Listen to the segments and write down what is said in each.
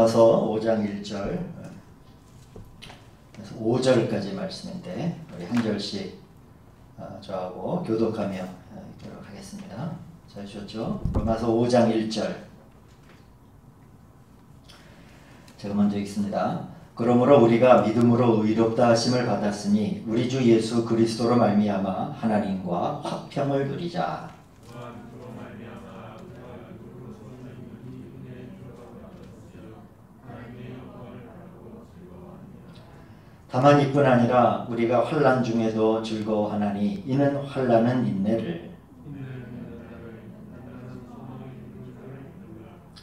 로마서 5장 1절 그래서 5절까지 말씀인데 우리 한 절씩 저하고 교독하며 읽도록 하겠습니다. 잘 주셨죠? 로마서 5장 1절 제가 먼저 읽습니다. 그러므로 우리가 믿음으로 의롭다 하심을 받았으니 우리 주 예수 그리스도로 말미암아 하나님과 화평을 누리자. 다만 이뿐 아니라 우리가 환난 중에도 즐거워하나니 이는 환난은 인내를.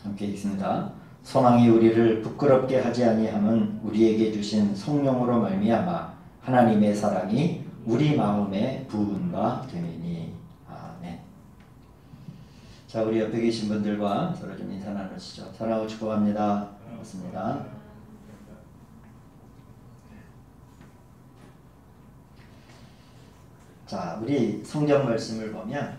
함께 읽습니다. 소망이 우리를 부끄럽게 하지 아니함은 우리에게 주신 성령으로 말미암아 하나님의 사랑이 우리 마음에 부은 바 됨이니. 아멘. 자, 우리 옆에 계신 분들과 서로 좀 인사 나누시죠. 사랑하고 축복합니다. 반갑습니다. 자, 우리 성경 말씀을 보면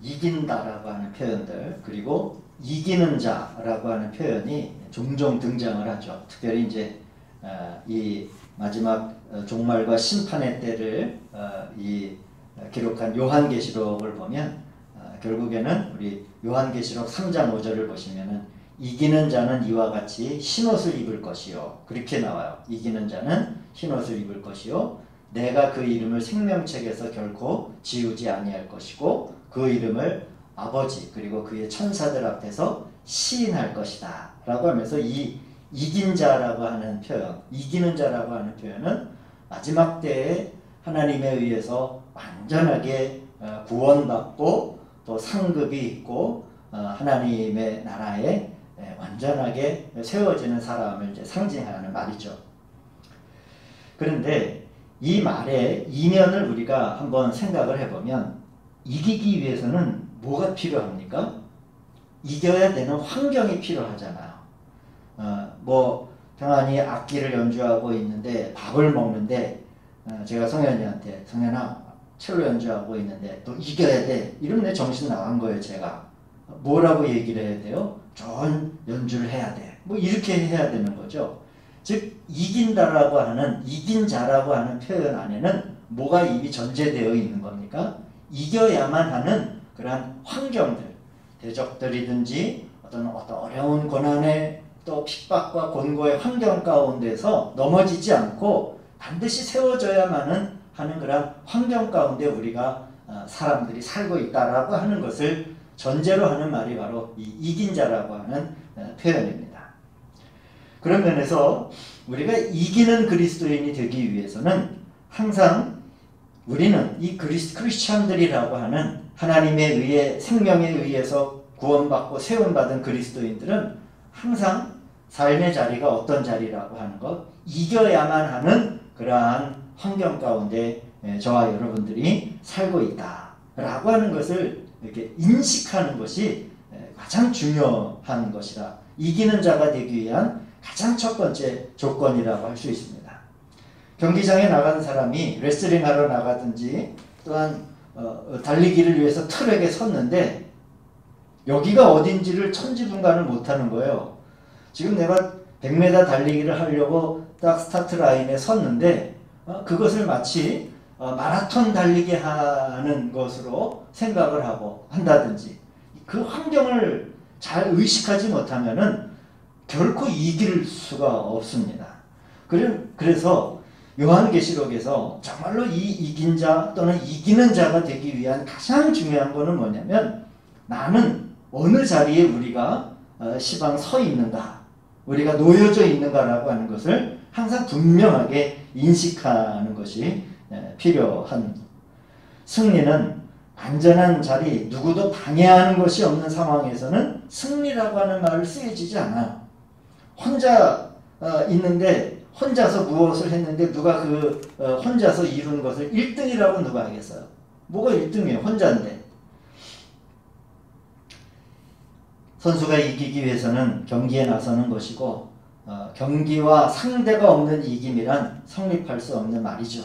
이긴다라고 하는 표현들 그리고 이기는 자라고 하는 표현이 종종 등장을 하죠. 특별히 이제 이 마지막 종말과 심판의 때를 기록한 요한계시록을 보면 결국에는 우리 요한계시록 3장 5절을 보시면은 이기는 자는 이와 같이 흰옷을 입을 것이요. 그렇게 나와요. 이기는 자는 흰옷을 입을 것이요. 내가 그 이름을 생명책에서 결코 지우지 아니할 것이고 그 이름을 아버지 그리고 그의 천사들 앞에서 시인할 것이다 라고 하면서 이 이긴 자라고 하는 표현, 이기는 자라고 하는 표현은 마지막 때에 하나님에 의해서 완전하게 구원받고 또 상급이 있고 하나님의 나라에 완전하게 세워지는 사람을 이제 상징하는 말이죠. 그런데 이 말의 이면을 우리가 한번 생각을 해보면 이기기 위해서는 뭐가 필요합니까? 이겨야 되는 환경이 필요하잖아요. 평안히 악기를 연주하고 있는데 밥을 먹는데 제가 성현이한테 성현아 첼로 연주하고 있는데 또 이겨야 돼. 이러면 내 정신 나간 거예요. 제가 뭐라고 얘기를 해야 돼요? 좋은 연주를 해야 돼. 뭐 이렇게 해야 되는 거죠. 즉 이긴다라고 하는 이긴 자라고 하는 표현 안에는 뭐가 이미 전제되어 있는 겁니까? 이겨야만 하는 그러한 환경들, 대적들이든지 어떤 어려운 고난의 또 핍박과 곤고의 환경 가운데서 넘어지지 않고 반드시 세워져야만 하는 그런 환경 가운데 우리가 사람들이 살고 있다라고 하는 것을 전제로 하는 말이 바로 이 이긴 자라고 하는 표현입니다. 그런 면에서 우리가 이기는 그리스도인이 되기 위해서는 항상 우리는 이 크리스찬들이라고 하는 하나님에 의해 생명에 의해서 구원받고 세움받은 그리스도인들은 항상 삶의 자리가 어떤 자리라고 하는 것, 이겨야만 하는 그러한 환경 가운데 저와 여러분들이 살고 있다라고 하는 것을 이렇게 인식하는 것이 가장 중요한 것이라 이기는 자가 되기 위한 가장 첫 번째 조건이라고 할 수 있습니다. 경기장에 나가는 사람이 레슬링 하러 나가든지 또한 달리기를 위해서 트랙에 섰는데 여기가 어딘지를 천지분간을 못하는 거예요. 지금 내가 100m 달리기를 하려고 딱 스타트 라인에 섰는데 그것을 마치 마라톤 달리기 하는 것으로 생각을 하고 한다든지 그 환경을 잘 의식하지 못하면은 결코 이길 수가 없습니다. 그래서 요한계시록에서 정말로 이 이긴 자 또는 이기는 자가 되기 위한 가장 중요한 것은 뭐냐면 나는 어느 자리에 우리가 시방 서 있는가 우리가 놓여져 있는가라고 하는 것을 항상 분명하게 인식하는 것이 필요한 승리는 안전한 자리 누구도 방해하는 것이 없는 상황에서는 승리라고 하는 말을 쓰여지지 않아요. 혼자 있는데 혼자서 무엇을 했는데 누가 혼자서 이룬 것을 1등이라고 누가 하겠어요? 뭐가 1등이에요? 혼자인데. 선수가 이기기 위해서는 경기에 나서는 것이고 경기와 상대가 없는 이김이란 성립할 수 없는 말이죠.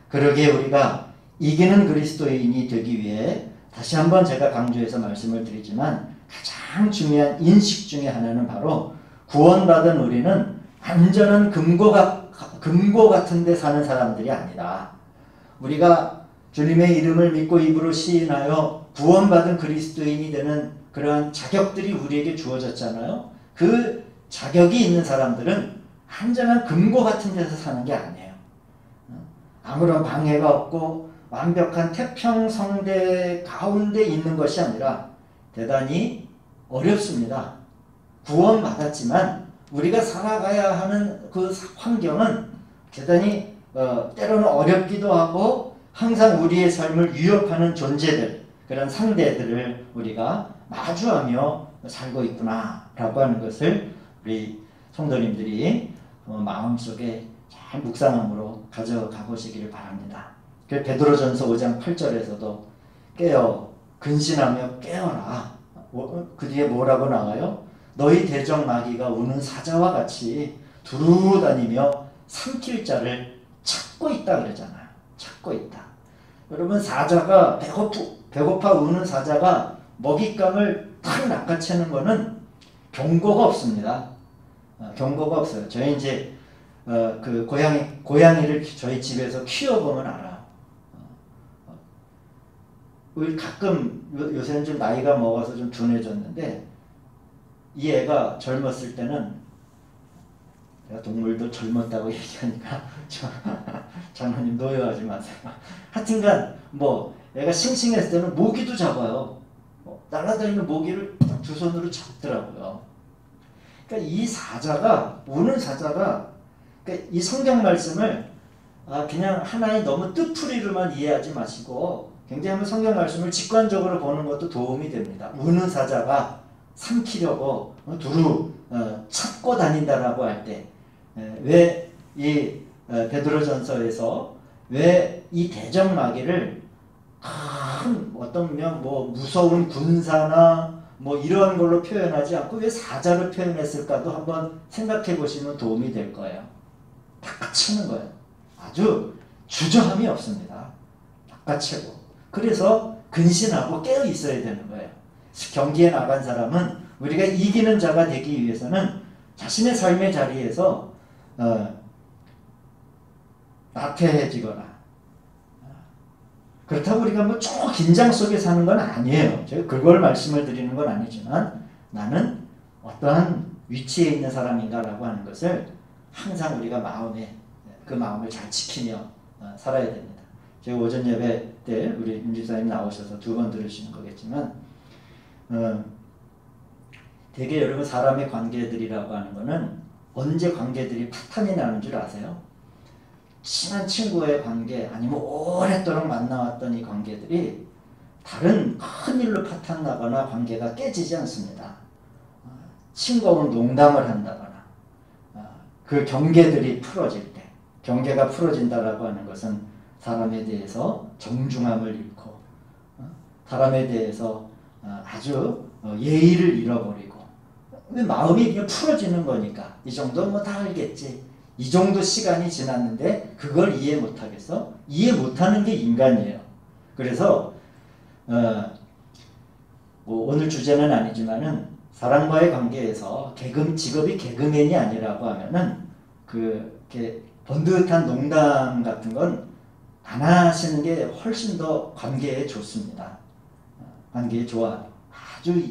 그러기에 우리가 이기는 그리스도인이 되기 위해 다시 한번 제가 강조해서 말씀을 드리지만 가장 중요한 인식 중에 하나는 바로 구원받은 우리는 완전한 금고 같은 데 사는 사람들이 아니다. 우리가 주님의 이름을 믿고 입으로 시인하여 구원받은 그리스도인이 되는 그러한 자격들이 우리에게 주어졌잖아요. 그 자격이 있는 사람들은 완전한 금고 같은 데서 사는 게 아니에요. 아무런 방해가 없고 완벽한 태평성대 가운데 있는 것이 아니라 대단히 어렵습니다. 구원받았지만 우리가 살아가야 하는 그 환경은 대단히 때로는 어렵기도 하고 항상 우리의 삶을 위협하는 존재들, 그런 상대들을 우리가 마주하며 살고 있구나 라고 하는 것을 우리 성도님들이 마음속에 잘 묵상함으로 가져가 보시기를 바랍니다. 그 베드로전서 5장 8절에서도 깨어 근신하며 깨어라. 그 뒤에 뭐라고 나와요? 너희 대적 마귀가 우는 사자와 같이 두루 다니며 삼킬 자를 찾고 있다 그러잖아요. 찾고 있다. 여러분, 사자가 배고파 우는 사자가 먹잇감을 탁 낚아채는 거는 경고가 없습니다. 경고가 없어요. 저희 이제 그 고양이를 저희 집에서 키워보면 알아요. 우리 가끔 요새는 좀 나이가 먹어서 좀 둔해졌는데 이 애가 젊었을 때는 내가 동물도 젊었다고 얘기하니까 장로님 노여하지 마세요. 하여튼간 뭐 애가 싱싱했을 때는 모기도 잡아요. 날아다니는 모기를 두 손으로 잡더라고요. 그러니까 이 사자가 우는 사자가 그러니까 이 성경 말씀을 그냥 하나의 너무 뜻풀이로만 이해하지 마시고 굉장히 한번 성경 말씀을 직관적으로 보는 것도 도움이 됩니다. 우는 사자가 삼키려고 두루 찾고 다닌다라고 할 때 왜 이 베드로전서에서 왜 이 대적 마귀를 큰 어떤 뭐 무서운 군사나 뭐 이런 걸로 표현하지 않고 왜 사자로 표현했을까도 한번 생각해 보시면 도움이 될 거예요. 닦아치는 거예요. 아주 주저함이 없습니다. 닦아채고. 그래서 근신하고 깨어 있어야 되는 거예요. 경기에 나간 사람은 우리가 이기는 자가 되기 위해서는 자신의 삶의 자리에서 나태해지거나 그렇다고 우리가 뭐 긴장 속에 사는 건 아니에요. 제가 그걸 말씀을 드리는 건 아니지만 나는 어떠한 위치에 있는 사람인가라고 하는 것을 항상 우리가 그 마음을 잘 지키며 살아야 됩니다. 제가 오전 예배 때 우리 임 집사님 나오셔서 2번 들으시는 거겠지만 되게 여러분 사람의 관계들이라고 하는 거는 언제 관계들이 파탄이 나는 줄 아세요? 친한 친구의 관계 아니면 오랫도록 만나왔던 이 관계들이 다른 큰 일로 파탄 나거나 관계가 깨지지 않습니다. 싱거운 농담을 한다거나 그 경계들이 풀어질 때 경계가 풀어진다라고 하는 것은 사람에 대해서 정중함을 잃고 사람에 대해서 아주 예의를 잃어버리고 마음이 그냥 풀어지는 거니까 이 정도는 뭐 다 알겠지. 이 정도 시간이 지났는데 그걸 이해 못하겠어? 이해 못하는 게 인간이에요. 그래서 뭐 오늘 주제는 아니지만은 사람과의 관계에서 직업이 개그맨이 아니라고 하면은 이렇게 번듯한 농담 같은 건 안 하시는 게 훨씬 더 관계에 좋습니다. 관계에 좋아. 아주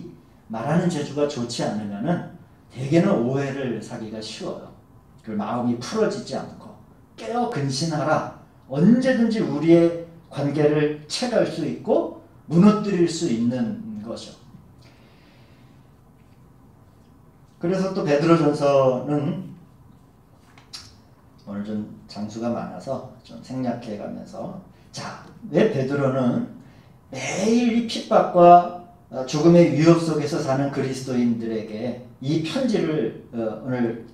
말하는 재주가 좋지 않으면은 대개는 오해를 사기가 쉬워요. 그 마음이 풀어지지 않고 깨어 근신하라. 언제든지 우리의 관계를 채갈 수 있고 무너뜨릴 수 있는 거죠. 그래서 또 베드로전서는 오늘 좀 장수가 많아서 좀 생략해 가면서 왜 베드로는 매일 이 핍박과 죽음의 위협 속에서 사는 그리스도인들에게 이 편지를 오늘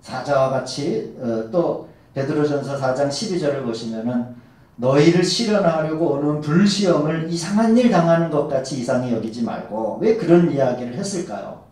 사자와 같이 또 베드로전서 4장 12절을 보시면은 너희를 시련하려고 오는 불시험을 이상한 일 당하는 것 같이 이상히 여기지 말고 왜 그런 이야기를 했을까요?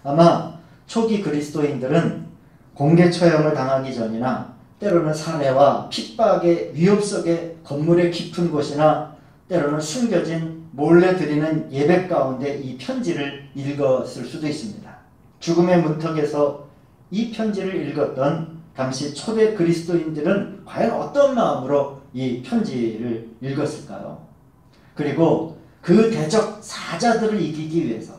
아마 초기 그리스도인들은 공개 처형을 당하기 전이나 때로는 살해와 핍박의 위협 속에 건물의 깊은 곳이나 때로는 숨겨진 몰래 드리는 예배 가운데 이 편지를 읽었을 수도 있습니다. 죽음의 문턱에서 이 편지를 읽었던 당시 초대 그리스도인들은 과연 어떤 마음으로 이 편지를 읽었을까요? 그리고 그 대적 사자들을 이기기 위해서,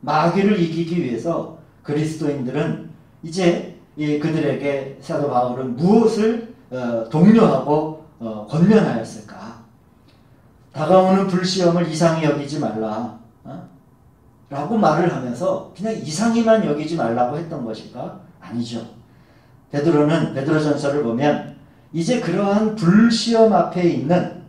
마귀를 이기기 위해서 그리스도인들은 이제 그들에게 사도 바울은 무엇을 독려하고 권면하였을까? 다가오는 불시험을 이상히 여기지 말라 라고 말을 하면서 그냥 이상히만 여기지 말라고 했던 것일까? 아니죠. 베드로전서를 보면 이제 그러한 불시험 앞에 있는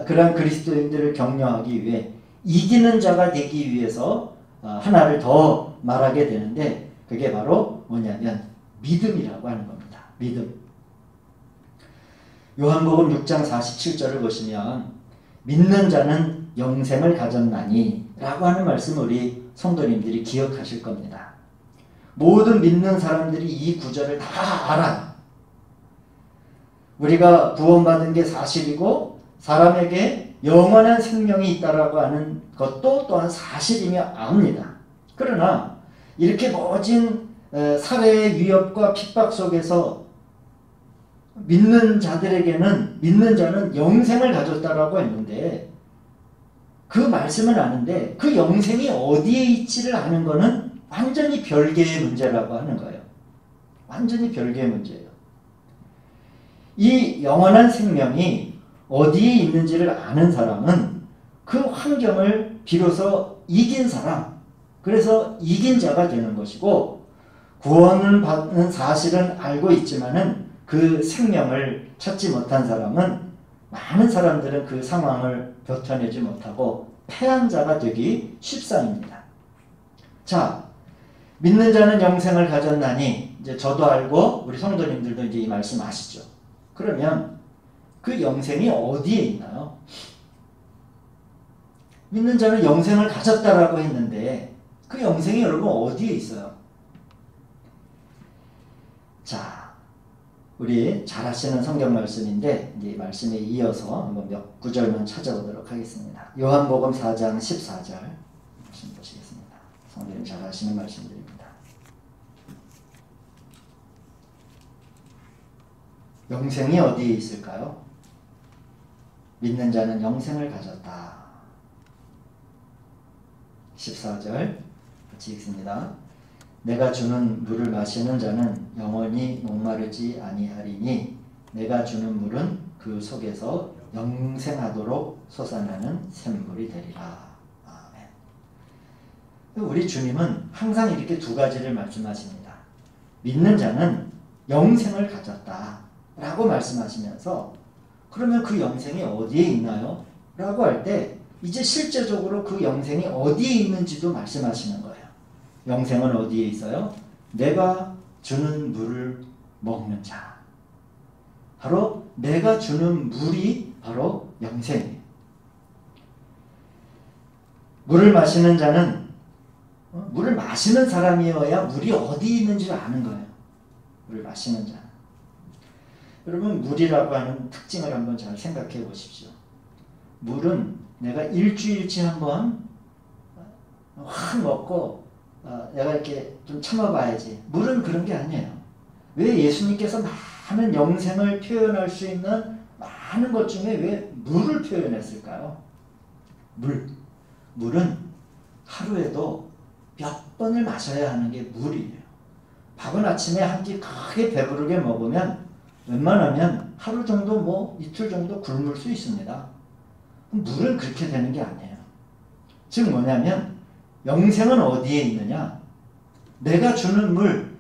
그러한 그리스도인들을 격려하기 위해 이기는 자가 되기 위해서 하나를 더 말하게 되는데, 그게 바로 뭐냐면 믿음이라고 하는 겁니다. 믿음. 요한복음 6장 47절을 보시면 믿는 자는 영생을 가졌나니 라고 하는 말씀을 우리 성도님들이 기억하실 겁니다. 모든 믿는 사람들이 이 구절을 다 알아요. 우리가 구원받은 게 사실이고 사람에게 영원한 생명이 있다라고 하는 것도 또한 사실이며 압니다. 그러나 이렇게 모진 사회의 위협과 핍박 속에서 믿는 자는 영생을 가졌다라고 했는데, 그 말씀을 아는데 그 영생이 어디에 있지를 아는 것은 완전히 별개의 문제라고 하는 거예요. 완전히 별개의 문제예요. 이 영원한 생명이 어디에 있는지를 아는 사람은 그 환경을 비로소 이긴 사람, 그래서 이긴 자가 되는 것이고, 구원을 받는 사실은 알고 있지만은 그 생명을 찾지 못한 사람은, 많은 사람들은 그 상황을 버텨내지 못하고 패한 자가 되기 쉽상입니다. 자, 믿는 자는 영생을 가졌나니, 이제 저도 알고 우리 성도님들도 이제 이 말씀 아시죠? 그러면 그 영생이 어디에 있나요? 믿는 자는 영생을 가졌다라고 했는데 그 영생이 여러분 어디에 있어요? 자, 우리 잘 아시는 성경 말씀인데 이 말씀에 이어서 한번 몇 구절만 찾아보도록 하겠습니다. 요한복음 4장 14절 말씀 보시겠습니다. 성경님 잘 아시는 말씀들입니다. 영생이 어디에 있을까요? 믿는 자는 영생을 가졌다. 14절 같이 읽습니다. 내가 주는 물을 마시는 자는 영원히 목마르지 아니하리니 내가 주는 물은 그 속에서 영생하도록 솟아나는 샘물이 되리라. 아멘. 우리 주님은 항상 이렇게 두 가지를 말씀하십니다. 믿는 자는 영생을 가졌다 라고 말씀하시면서, 그러면 그 영생이 어디에 있나요? 라고 할 때 이제 실제적으로 그 영생이 어디에 있는지도 말씀하시는 거예요. 영생은 어디에 있어요? 내가 주는 물을 먹는 자. 바로 내가 주는 물이 바로 영생이에요. 물을 마시는 자는 물을 마시는 사람이어야 물이 어디 있는지를 아는 거예요. 물을 마시는 자는. 여러분, 물이라고 하는 특징을 한번 잘 생각해 보십시오. 물은 내가 일주일치 한번 확 먹고 내가 이렇게 좀 참아봐야지. 물은 그런 게 아니에요. 왜 예수님께서 많은 영생을 표현할 수 있는 많은 것 중에 왜 물을 표현했을까요? 물은 하루에도 몇 번을 마셔야 하는 게 물이에요. 밥은 아침에 한 끼 크게 배부르게 먹으면 웬만하면 하루 정도 뭐 이틀 정도 굶을 수 있습니다. 물은 그렇게 되는 게 아니에요. 즉 뭐냐면 영생은 어디에 있느냐? 내가 주는 물,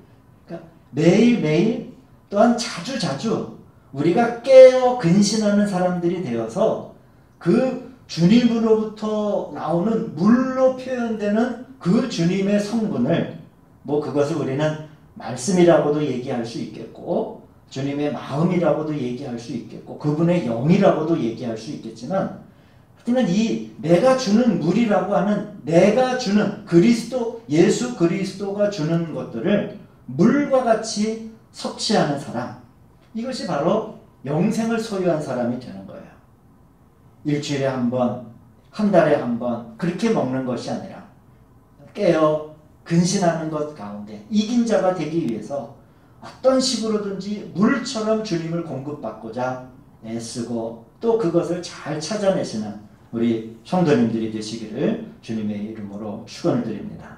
그러니까 매일매일 또한 자주자주 우리가 깨어 근신하는 사람들이 되어서 그 주님으로부터 나오는 물로 표현되는 그 주님의 성분을, 뭐 그것을 우리는 말씀이라고도 얘기할 수 있겠고 주님의 마음이라고도 얘기할 수 있겠고 그분의 영이라고도 얘기할 수 있겠지만, 하여튼 이 내가 주는 물이라고 하는, 내가 주는 그리스도, 예수 그리스도가 주는 것들을 물과 같이 섭취하는 사람, 이것이 바로 영생을 소유한 사람이 되는 거예요. 일주일에 한 번, 한 달에 한 번 그렇게 먹는 것이 아니라 깨어 근신하는 것 가운데 이긴 자가 되기 위해서 어떤 식으로든지 물처럼 주님을 공급받고자 애쓰고 또 그것을 잘 찾아내시는 우리 성도님들이 되시기를 주님의 이름으로 축원을 드립니다.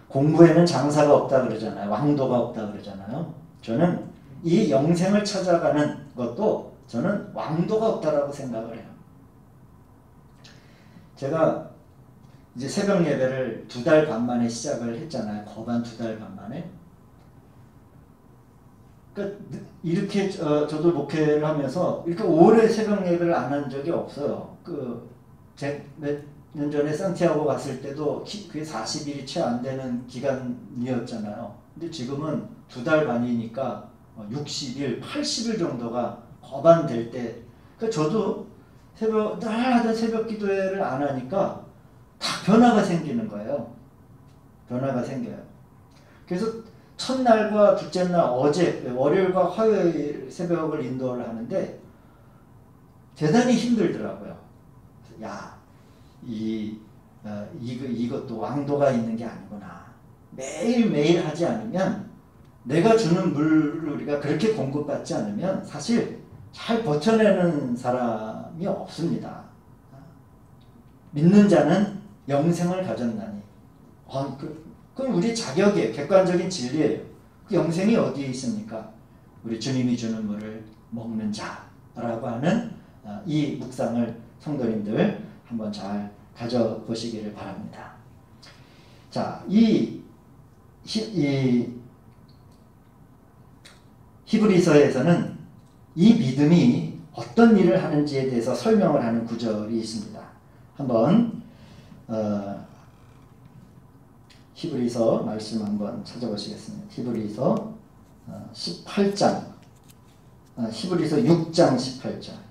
공부에는 장사가 없다 그러잖아요. 왕도가 없다 그러잖아요. 저는 이 영생을 찾아가는 것도 저는 왕도가 없다라고 생각을 해요. 제가 이제 새벽 예배를 2달 반 만에 시작을 했잖아요. 거반 2달 반 만에. 그러니까 이렇게 저도 목회를 하면서 이렇게 오래 새벽 예배를 안 한 적이 없어요. 제 몇 년 전에 산티아고 갔을 때도 그게 40일이 채 안 되는 기간이었잖아요. 근데 지금은 2달 반이니까 60일, 80일 정도가 거반될 때, 그러니까 저도 날 하던 새벽 기도회를 안 하니까 다 변화가 생기는 거예요. 변화가 생겨요. 그래서 첫날과 둘째 날 어제 월요일과 화요일 새벽을 인도를 하는데 대단히 힘들더라고요. 야, 이것도 왕도가 있는 게 아니구나. 매일매일 하지 않으면 내가 주는 물을 우리가 그렇게 공급받지 않으면 사실 잘 버텨내는 사람이 없습니다. 믿는 자는 영생을 가졌나니. 그건 우리 자격이에요. 객관적인 진리예요. 그 영생이 어디에 있습니까? 우리 주님이 주는 물을 먹는 자라고 하는 이 묵상을 성도님들 한번 잘 가져보시기를 바랍니다. 자, 이 히브리서에서는 이 믿음이 어떤 일을 하는지에 대해서 설명을 하는 구절이 있습니다. 한번 히브리서 말씀 한번 찾아보시겠습니다. 히브리서 18장, 히브리서 6장 18절.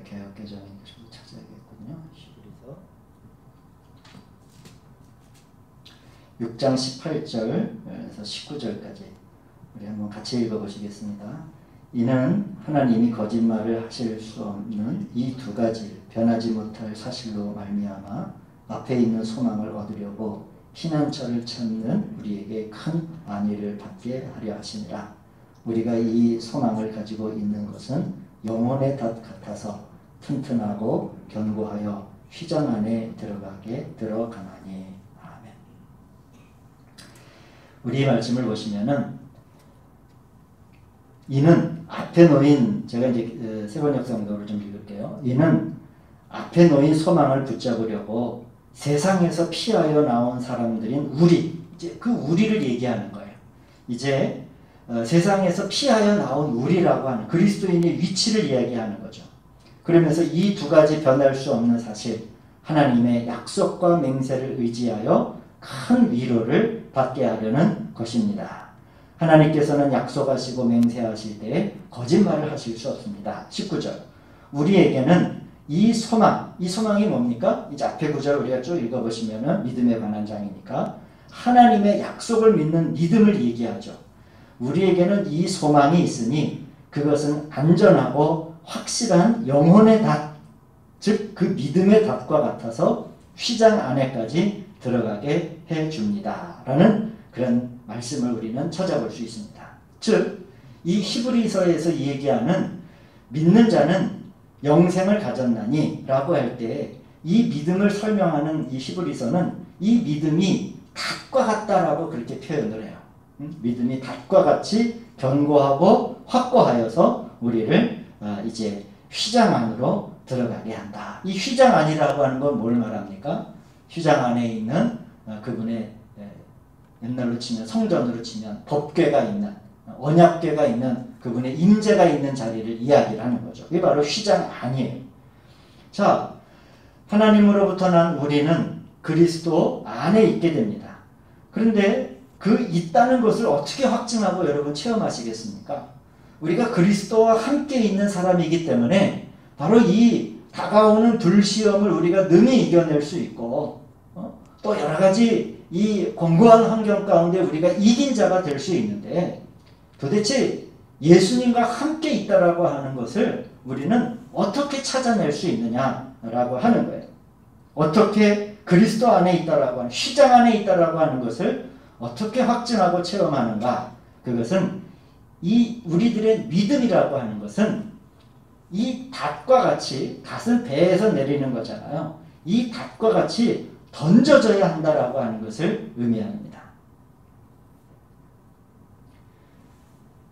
개혁개정인 것을 찾아야겠군요. 히브리서 6장 18절에서 19절까지 우리 한번 같이 읽어보시겠습니다. 이는 하나님이 거짓말을 하실 수 없는 이 두 가지 변하지 못할 사실로 말미암아 앞에 있는 소망을 얻으려고 피난처를 찾는 우리에게 큰 안위를 받게 하려 하시니라. 우리가 이 소망을 가지고 있는 것은 영혼의 닷 같아서 튼튼하고 견고하여 휘장 안에 들어가나니. 아멘. 우리 말씀을 보시면은 이는 앞에 놓인, 제가 이제 세번역성도로 좀 읽을게요. 이는 앞에 놓인 소망을 붙잡으려고 세상에서 피하여 나온 사람들인 우리, 이제 그 우리를 얘기하는 거예요. 이제 세상에서 피하여 나온 우리라고 하는 그리스도인의 위치를 이야기하는 거죠. 그러면서 이 두 가지 변할 수 없는 사실, 하나님의 약속과 맹세를 의지하여 큰 위로를 받게 하려는 것입니다. 하나님께서는 약속하시고 맹세하실 때 거짓말을 하실 수 없습니다. 19절. 우리에게는 이 소망이 뭡니까? 이제 앞에 구절 우리가 쭉 읽어보시면은 믿음에 관한 장이니까 하나님의 약속을 믿는 믿음을 얘기하죠. 우리에게는 이 소망이 있으니 그것은 안전하고 확실한 영혼의 닷, 즉 그 믿음의 닷과 같아서 휘장 안에까지 들어가게 해줍니다. 라는 그런 말씀을 우리는 찾아볼 수 있습니다. 즉 이 히브리서에서 얘기하는 믿는 자는 영생을 가졌나니 라고 할 때 이 믿음을 설명하는 이 히브리서는 이 믿음이 닷과 같다라고 그렇게 표현을 해요. 믿음이 닷과 같이 견고하고 확고하여서 우리를 이제 휘장 안으로 들어가게 한다. 이 휘장 안이라고 하는 건 뭘 말합니까? 휘장 안에 있는 그분의 옛날로 치면 성전으로 치면 법궤가 있는 언약궤가 있는 그분의 임재가 있는 자리를 이야기를 하는 거죠. 이게 바로 휘장 안이에요. 자, 하나님으로부터 난 우리는 그리스도 안에 있게 됩니다. 그런데 그 있다는 것을 어떻게 확증하고 여러분 체험하시겠습니까? 우리가 그리스도와 함께 있는 사람이기 때문에 바로 이 다가오는 불시험을 우리가 능히 이겨낼 수 있고 또 여러 가지 이 공고한 환경 가운데 우리가 이긴 자가 될 수 있는데 도대체 예수님과 함께 있다라고 하는 것을 우리는 어떻게 찾아낼 수 있느냐라고 하는 거예요. 어떻게 그리스도 안에 있다라고 하는, 휘장 안에 있다라고 하는 것을 어떻게 확증하고 체험하는가? 그것은 이 우리들의 믿음이라고 하는 것은 이 닷과 같이, 닷은 배에서 내리는 거잖아요. 이 닷과 같이 던져져야 한다라고 하는 것을 의미합니다.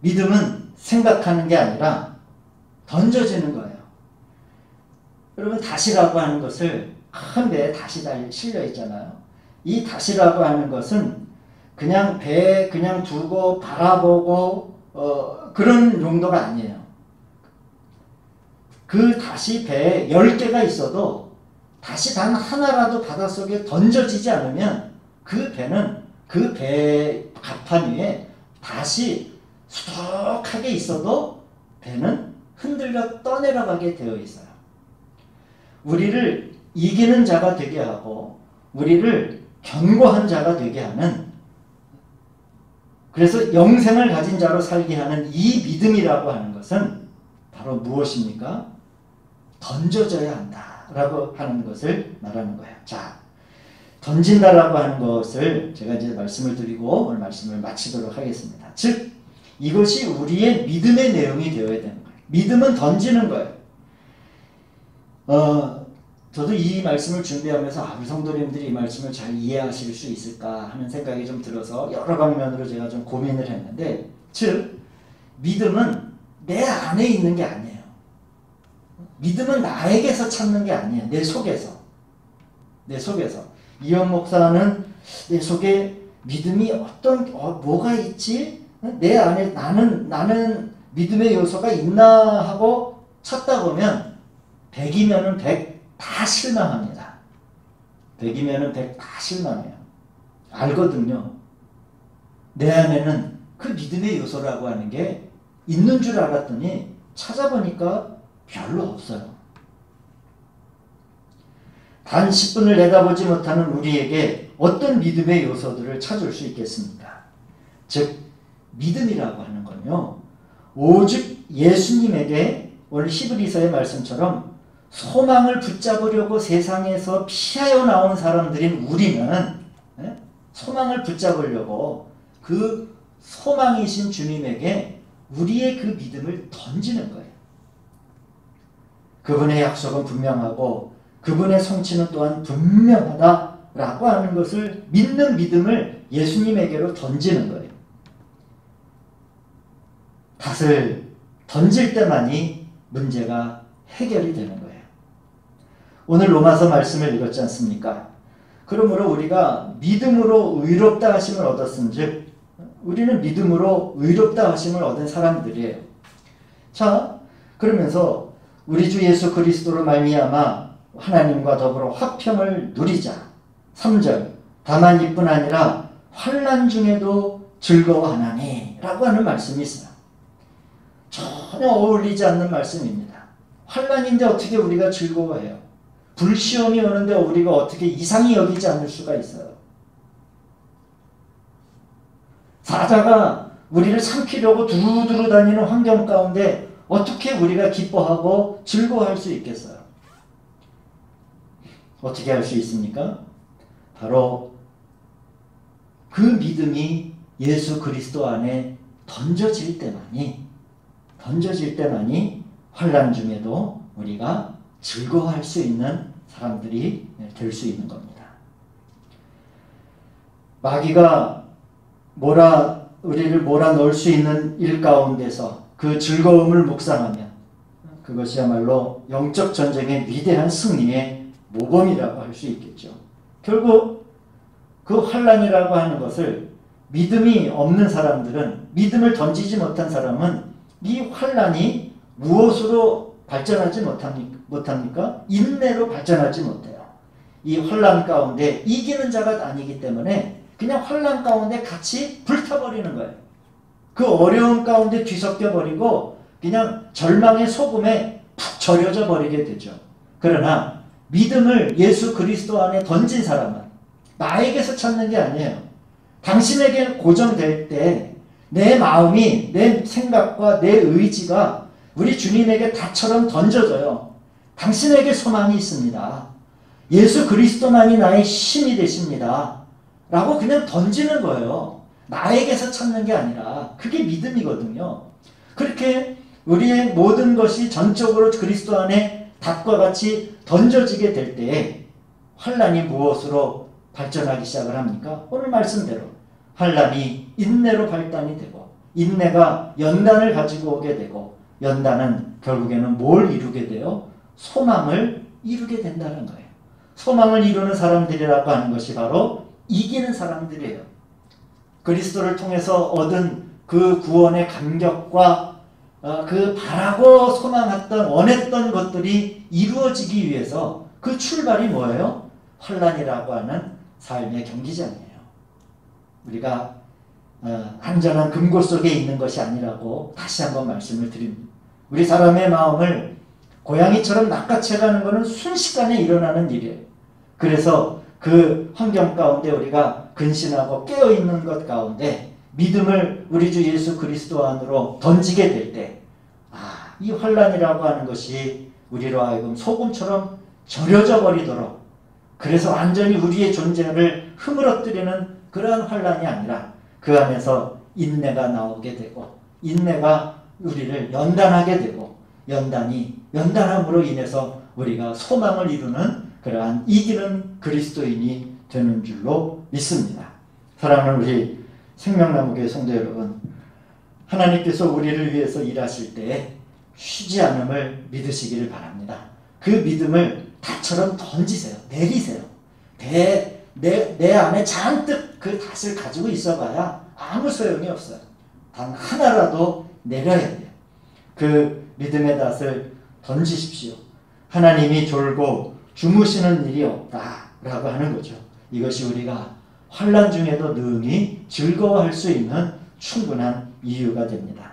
믿음은 생각하는 게 아니라 던져지는 거예요. 여러분, 닷이라고 하는 것을 큰 배에 닷이 실려 있잖아요. 이 닷이라고 하는 것은 그냥 배에 그냥 두고 바라보고 그런 용도가 아니에요. 그 닷이 배에 10개가 있어도 닷이 단 하나라도 바닷속에 던져지지 않으면 그 배는 그 배 갑판 위에 닷이 수북하게 있어도 배는 흔들려 떠내려가게 되어 있어요. 우리를 이기는 자가 되게 하고 우리를 견고한 자가 되게 하는, 그래서 영생을 가진 자로 살게 하는 이 믿음이라고 하는 것은 바로 무엇입니까? 던져져야 한다라고 하는 것을 말하는 거예요. 자, 던진다라고 하는 것을 제가 이제 말씀을 드리고 오늘 말씀을 마치도록 하겠습니다. 즉, 이것이 우리의 믿음의 내용이 되어야 되는 거예요. 믿음은 던지는 거예요. 저도 이 말씀을 준비하면서 우리 성도님들이 이 말씀을 잘 이해하실 수 있을까 하는 생각이 좀 들어서 여러 방면으로 제가 좀 고민을 했는데, 즉 믿음은 내 안에 있는 게 아니에요. 믿음은 나에게서 찾는 게 아니에요. 내 속에서. 이현 목사는 내 속에 믿음이 뭐가 있지? 내 안에 나는 믿음의 요소가 있나 하고 찾다 보면 100이면은 100 다 실망합니다. 100이면은 100 다 실망해요. 알거든요. 내 안에는 그 믿음의 요소라고 하는 게 있는 줄 알았더니 찾아보니까 별로 없어요. 단 10분을 내다보지 못하는 우리에게 어떤 믿음의 요소들을 찾을 수 있겠습니까? 즉, 믿음이라고 하는 건요, 오직 예수님에게 오늘 히브리서의 말씀처럼 소망을 붙잡으려고 세상에서 피하여 나온 사람들인 우리는 소망을 붙잡으려고 그 소망이신 주님에게 우리의 그 믿음을 던지는 거예요. 그분의 약속은 분명하고 그분의 성취는 또한 분명하다라고 하는 것을 믿는 믿음을 예수님에게로 던지는 거예요. 닷을 던질 때만이 문제가 해결이 되는 거예요. 오늘 로마서 말씀을 읽었지 않습니까? 그러므로 우리가 믿음으로 의롭다 하심을 얻었은즉 우리는 믿음으로 의롭다 하심을 얻은 사람들이에요. 자, 그러면서 우리 주 예수 그리스도로 말미암아 하나님과 더불어 화평을 누리자. 3절, 다만 이뿐 아니라 환난 중에도 즐거워하나니 라고 하는 말씀이 있어요. 전혀 어울리지 않는 말씀입니다. 환난인데 어떻게 우리가 즐거워해요? 불시험이 오는데 우리가 어떻게 이상히 여기지 않을 수가 있어요? 사자가 우리를 삼키려고 두루두루 다니는 환경 가운데 어떻게 우리가 기뻐하고 즐거워할 수 있겠어요? 어떻게 할 수 있습니까? 바로 그 믿음이 예수 그리스도 안에 던져질 때만이 환난 중에도 우리가 즐거워할 수 있는 사람들이 될 수 있는 겁니다. 마귀가 우리를 몰아넣을 수 있는 일 가운데서 그 즐거움을 묵상하면 그것이야말로 영적 전쟁의 위대한 승리의 모범이라고 할 수 있겠죠. 결국 그 환난이라고 하는 것을 믿음이 없는 사람들은, 믿음을 던지지 못한 사람은 이 환난이 무엇으로 발전하지 못합니까? 인내로 발전하지 못해요. 이 환난 가운데 이기는 자가 아니기 때문에 그냥 환난 가운데 같이 불타버리는 거예요. 그 어려움 가운데 뒤섞여 버리고 그냥 절망의 소금에 푹 절여져 버리게 되죠. 그러나 믿음을 예수 그리스도 안에 던진 사람은 나에게서 찾는 게 아니에요. 당신에게 고정될 때 내 마음이, 내 생각과 내 의지가 우리 주님에게 닷처럼 던져져요. 당신에게 소망이 있습니다. 예수 그리스도만이 나의 힘이 되십니다. 라고 그냥 던지는 거예요. 나에게서 찾는 게 아니라 그게 믿음이거든요. 그렇게 우리의 모든 것이 전적으로 그리스도 안에 닷과 같이 던져지게 될 때에 환난이 무엇으로 발전하기 시작을 합니까? 오늘 말씀대로 환난이 인내로 발단이 되고 인내가 연단을 가지고 오게 되고 연단은 결국에는 뭘 이루게 돼요? 소망을 이루게 된다는 거예요. 소망을 이루는 사람들이라고 하는 것이 바로 이기는 사람들이에요. 그리스도를 통해서 얻은 그 구원의 감격과 그 바라고 소망했던 원했던 것들이 이루어지기 위해서 그 출발이 뭐예요? 환난이라고 하는 삶의 경기장이에요. 우리가 안전한 금고 속에 있는 것이 아니라고 다시 한번 말씀을 드립니다. 우리 사람의 마음을 고양이처럼 낚아채가는 것은 순식간에 일어나는 일이에요. 그래서 그 환경 가운데 우리가 근신하고 깨어있는 것 가운데 믿음을 우리 주 예수 그리스도 안으로 던지게 될 때, 이 환난이라고 하는 것이 우리로 하여금 소금처럼 절여져 버리도록, 그래서 완전히 우리의 존재를 흐물어뜨리는 그러한 환난이 아니라 그 안에서 인내가 나오게 되고 인내가 우리를 연단하게 되고 연단함으로 인해서 우리가 소망을 이루는 그러한 이기는 그리스도인이 되는 줄로 믿습니다. 사랑하는 우리 생명나무교회 성도 여러분, 하나님께서 우리를 위해서 일하실 때 쉬지 않음을 믿으시기를 바랍니다. 그 믿음을 닷처럼 던지세요. 내리세요. 내 안에 잔뜩 그 닷을 가지고 있어봐야 아무 소용이 없어요. 단 하나라도 내려야 돼요. 그 믿음의 닷을 던지십시오. 하나님이 졸고 주무시는 일이 없다라고 하는 거죠. 이것이 우리가 환난 중에도 능히 즐거워할 수 있는 충분한 이유가 됩니다.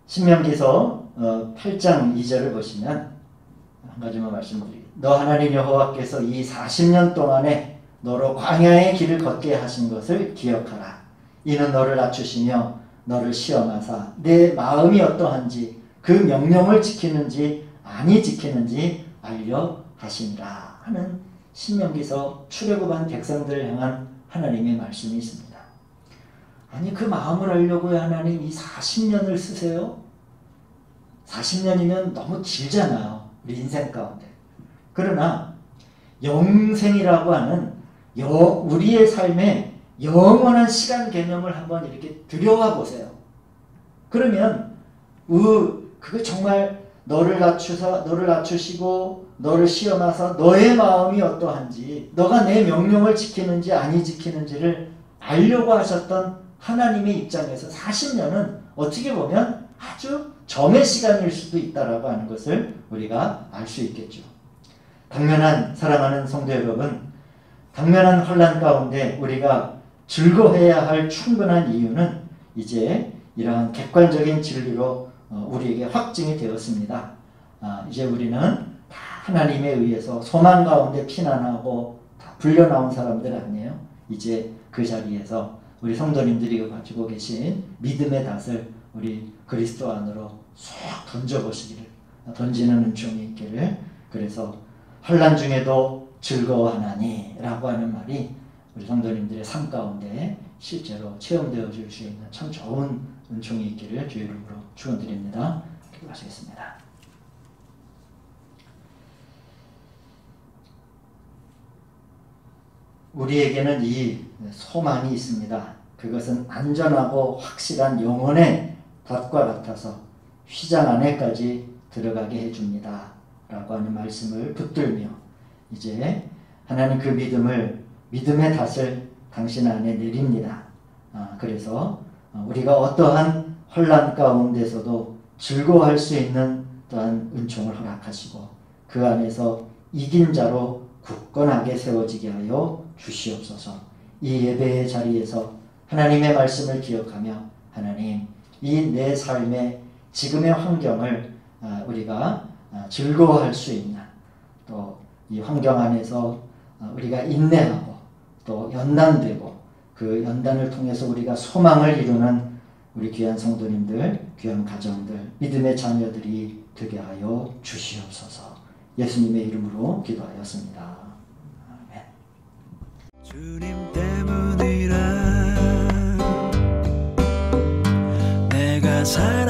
신명기서 8장 2절을 보시면 한 가지만 말씀드리겠습니다. 너 하나님 여호와께서 이 40년 동안에 너로 광야의 길을 걷게 하신 것을 기억하라. 이는 너를 낮추시며 너를 시험하사 내 마음이 어떠한지 그 명령을 지키는지 아니 지키는지 알려 하시니라 하는 신명기서 출애굽한 백성들을 향한 하나님의 말씀이 있습니다. 아니 그 마음을 알려고 하나님 이 40년을 쓰세요? 40년이면 너무 길잖아요. 우리 인생 가운데. 그러나 영생이라고 하는 우리의 삶에 영원한 시간 개념을 한번 이렇게 들여와 보세요. 그러면 그거 정말 너를 낮추시고 너를 시험하사 너의 마음이 어떠한지 너가 내 명령을 지키는지 아니 지키는지를 알려고 하셨던 하나님의 입장에서 40년은 어떻게 보면 아주 점의 시간일 수도 있다라고 하는 것을 우리가 알 수 있겠죠. 당면한 사랑하는 성도 여러분, 당면한 환난 가운데 우리가 즐거워해야 할 충분한 이유는 이제 이러한 객관적인 진리로 우리에게 확증이 되었습니다. 이제 우리는 다 하나님에 의해서 소망 가운데 피난하고 다 불려나온 사람들 아니에요. 이제 그 자리에서 우리 성도님들이 가지고 계신 믿음의 닷을 우리 그리스도 안으로 쏙 던지는 은총이 있기를. 그래서 환난 중에도 즐거워하나니 라고 하는 말이 우리 성도님들의 삶 가운데 실제로 체험되어 줄 수 있는 참 좋은 은총이 있기를 주의 이름으로 축원드립니다. 기도하시겠습니다. 우리에게는 이 소망이 있습니다. 그것은 안전하고 확실한 영혼의 닷과 같아서 휘장 안에까지 들어가게 해줍니다. 라고 하는 말씀을 붙들며 이제 하나님 그 믿음의 닷을 당신 안에 내립니다. 그래서 우리가 어떠한 혼란 가운데서도 즐거워할 수 있는 또한 은총을 허락하시고 그 안에서 이긴 자로 굳건하게 세워지게 하여 주시옵소서. 이 예배의 자리에서 하나님의 말씀을 기억하며 하나님 이 내 삶의 지금의 환경을 우리가 즐거워할 수 있는, 또 이 환경 안에서 우리가 인내하고 또 연단되고 그 연단을 통해서 우리가 소망을 이루는 우리 귀한 성도님들, 귀한 가정들, 믿음의 자녀들이 되게 하여 주시옵소서. 예수님의 이름으로 기도하였습니다. 아멘. 주님 때문이라 내가 살